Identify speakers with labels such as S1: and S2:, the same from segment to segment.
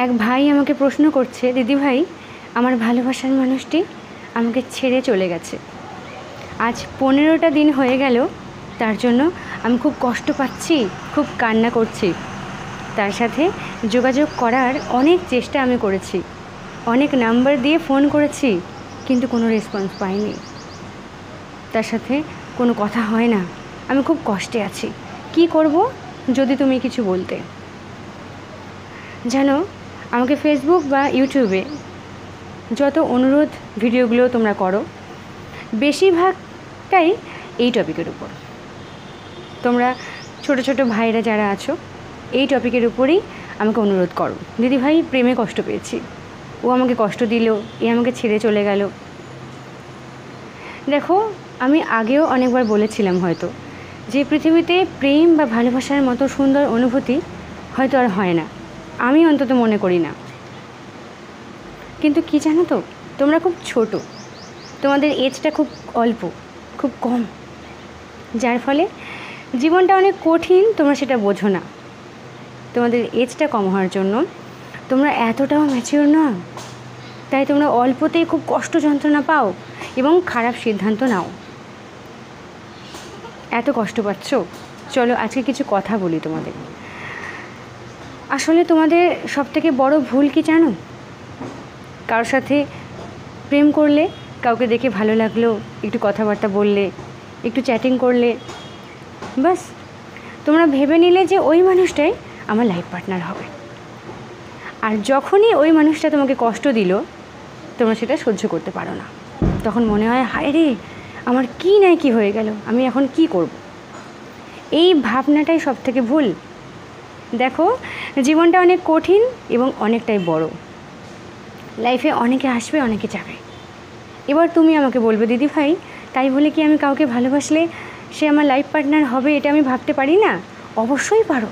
S1: এক ভাই আমাকে প্রশ্ন করছে, দিদি ভাই আমার ভালোবাসার মানুষটি আমাকে ছেড়ে চলে গেছে। আজ 15টা দিন হয়ে গেল, তার জন্য আমি খুব কষ্ট পাচ্ছি, খুব কান্না করছি। তার সাথে যোগাযোগ করার অনেক চেষ্টা আমি করেছি, অনেক নাম্বার দিয়ে ফোন করেছি, কিন্তু কোনো রেসপন্স পাইনি। তার সাথে কোনো কথা হয় না। আমি খুব কষ্টে আছি। কি করব যদি তুমি কিছু বলতে। জানো, আমাকে ফেসবুক বা ইউটিউবে যত অনুরোধ ভিডিওগুলো তোমরা করো, বেশিরভাগটাই এই টপিকের উপর। তোমরা ছোট ছোট ভাইরা যারা আছো, এই টপিকের উপরেই আমাকে অনুরোধ করো, দিদি ভাই প্রেমে কষ্ট পেয়েছি, ও আমাকে কষ্ট দিল, এ আমাকে ছেড়ে চলে গেল। দেখো, আমি আগেও অনেকবার বলেছিলাম হয়তো যে পৃথিবীতে প্রেম বা ভালোবাসার মতো সুন্দর অনুভূতি হয়তো আর হয় না, আমি অন্তত মনে করি না। কিন্তু কি জানো তো, তোমরা খুব ছোট, তোমাদের এজটা খুব অল্প, খুব কম, যার ফলে জীবনটা অনেক কঠিন, তোমরা সেটা বোঝো না। তোমাদের এজটা কম হওয়ার জন্য তোমরা এতটাও ম্যাচিওর না, তাই তোমরা অল্পতেই খুব কষ্ট যন্ত্রণা পাও এবং খারাপ সিদ্ধান্ত নাও। এত কষ্ট পাচ্ছ, চলো আজকে কিছু কথা বলি তোমাদের। আসলে তোমাদের সবথেকে বড় ভুল কি জানো? কারোর সাথে প্রেম করলে, কাউকে দেখে ভালো লাগলো, একটু কথাবার্তা বললে, একটু চ্যাটিং করলে, বাস তোমরা ভেবে নিলে যে ওই মানুষটাই আমার লাইফ পার্টনার হবে। আর যখনই ওই মানুষটা তোমাকে কষ্ট দিল, তোমরা সেটা সহ্য করতে পারো না। তখন মনে হয়, হায় রে, আমার কি নাই কি হয়ে গেল, আমি এখন কি করব। এই ভাবনাটাই সব থেকে ভুল। দেখো, জীবনটা অনেক কঠিন এবং অনেকটাই বড়। লাইফে অনেকে আসবে, অনেকে যাবে। এবার তুমি আমাকে বলবে, দিদি ভাই তাই বলে কি আমি কাউকে ভালোবাসলে সে আমার লাইফ পার্টনার হবে এটা আমি ভাবতে পারি না? অবশ্যই পারো,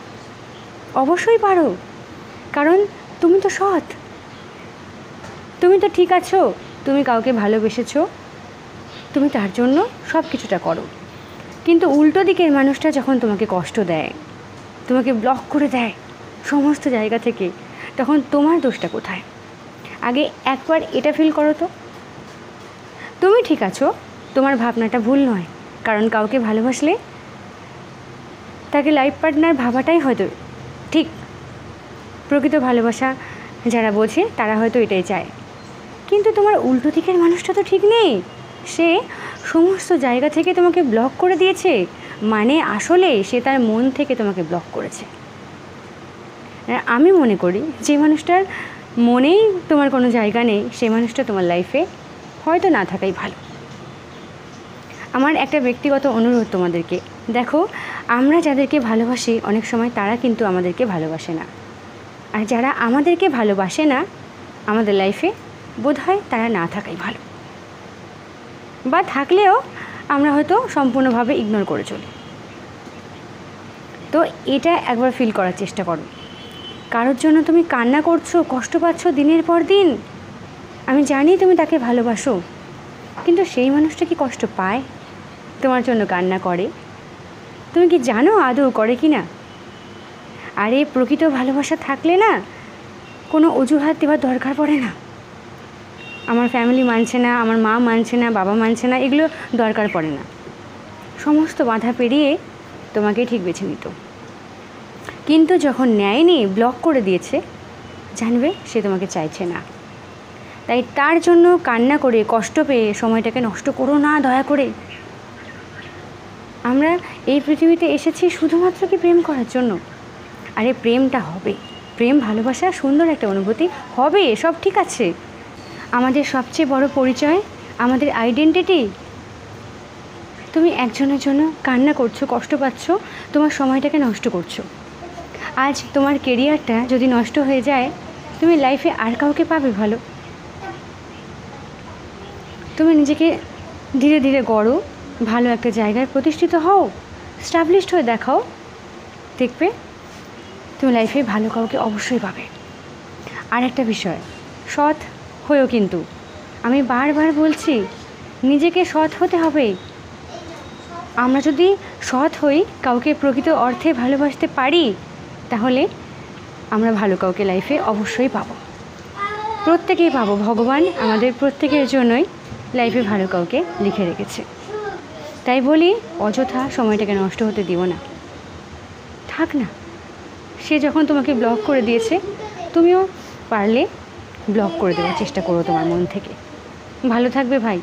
S1: অবশ্যই পারো, কারণ তুমি তো সৎ, তুমি তো ঠিক আছো, তুমি কাউকে ভালোবেসেছো, তুমি তার জন্য সব কিছুটা করো। কিন্তু উল্টো দিকের মানুষটা যখন তোমাকে কষ্ট দেয়, তোমাকে ব্লক করে দেয় সমস্ত জায়গা থেকে, তখন তোমার দোষটা কোথায়? আগে একবার এটা ফিল করো তো। তুমি ঠিক আছো, তোমার ভাবনাটা ভুল নয়, কারণ কাউকে ভালোবাসলে তাকে লাইফ পার্টনার ভাবাটাই হয়তো ঠিক। প্রকৃত ভালোবাসা যারা বোঝে তারা হয়তো এটাই চায়। কিন্তু তোমার উল্টো দিকের মানুষটা তো ঠিক নেই, সে সমস্ত জায়গা থেকে তোমাকে ব্লক করে দিয়েছে, মানে আসলে সে তার মন থেকে তোমাকে ব্লক করেছে। আমি মনে করি যে মানুষটার মনেই তোমার কোনো জায়গা নেই, সেই মানুষটা তোমার লাইফে হয়তো না থাকাই ভালো। আমার একটা ব্যক্তিগত অনুরোধ তোমাদেরকে, দেখো আমরা যাদেরকে ভালোবাসি অনেক সময় তারা কিন্তু আমাদেরকে ভালোবাসে না, আর যারা আমাদেরকে ভালোবাসে না আমাদের লাইফে বোধহয় তারা না থাকাই ভালো, বা থাকলেও আমরা হয়তো সম্পূর্ণভাবে ইগনোর করে চলি। তো এটা একবার ফিল করার চেষ্টা করো। কারোর জন্য তুমি কান্না করছো, কষ্ট পাচ্ছ দিনের পর দিন, আমি জানি তুমি তাকে ভালোবাসো, কিন্তু সেই মানুষটা কি কষ্ট পায়? তোমার জন্য কান্না করে? তুমি কি জানো আদৌ করে কি না? আর এই প্রকৃত ভালোবাসা থাকলে না কোনো অজুহাত দেওয়ার দরকার পড়ে না। আমার ফ্যামিলি মানছে না, আমার মা মানছে না, বাবা মানছে না, এগুলো দরকার পড়ে না। সমস্ত বাধা পেরিয়ে তোমাকে ঠিক বেছে নিত। কিন্তু যখন নেয়নি, ব্লক করে দিয়েছে, জানবে সে তোমাকে চাইছে না। তাই তার জন্য কান্না করে কষ্ট পেয়ে সময়টাকে নষ্ট করো না, দয়া করে। আমরা এই পৃথিবীতে এসেছি শুধুমাত্র কি প্রেম করার জন্য? আরে প্রেমটা হবে, প্রেম ভালোবাসা সুন্দর একটা অনুভূতি হবে, সব ঠিক আছে। আমাদের সবচেয়ে বড় পরিচয়, আমাদের আইডেন্টিটি। তুমি একজনের জন্য কান্না করছো, কষ্ট পাচ্ছ, তোমার সময়টাকে নষ্ট করছো। আজ তোমার কেরিয়ারটা যদি নষ্ট হয়ে যায়, তুমি লাইফে আর কাউকে পাবে ভালো? তুমি নিজেকে ধীরে ধীরে গড়ো, ভালো একটা জায়গায় প্রতিষ্ঠিত হও, স্টাবলিশড হয়ে দেখাও, দেখবে তুমি লাইফে ভালো কাউকে অবশ্যই পাবে। আর একটা বিষয়, সৎ হয়েও, কিন্তু আমি বারবার বলছি নিজেকে সৎ হতে হবে। আমরা যদি সৎ হই, কাউকে প্রকৃত অর্থে ভালোবাসতে পারি, তাহলে আমরা ভালো কাউকে লাইফে অবশ্যই পাবো, প্রত্যেকেই পাবো। ভগবান আমাদের প্রত্যেকের জন্যই লাইফে ভালো কাউকে লিখে রেখেছে। তাই বলি অযথা সময়টাকে নষ্ট হতে দিও না। থাক না, সে যখন তোমাকে ব্লক করে দিয়েছে, তুমিও পারলে ব্লক করে দেওয়ার চেষ্টা করো তোমার মন থেকে। ভালো থাকবে ভাই।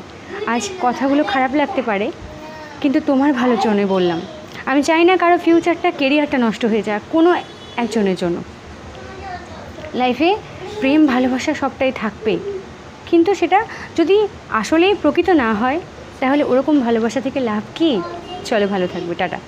S1: আজ কথাগুলো খারাপ লাগতে পারে, কিন্তু তোমার ভালোর জন্য বললাম। আমি চাই না কারো ফিউচারটা, কেরিয়ারটা নষ্ট হয়ে যাক কোনো একজনের জন্য। লাইফে প্রেম ভালোবাসা সবটাই থাকবে, কিন্তু সেটা যদি আসলেই প্রকৃত না হয়, তাহলে ওরকম ভালোবাসা থেকে লাভ কী? চলো, ভালো থাকবে, টাটা।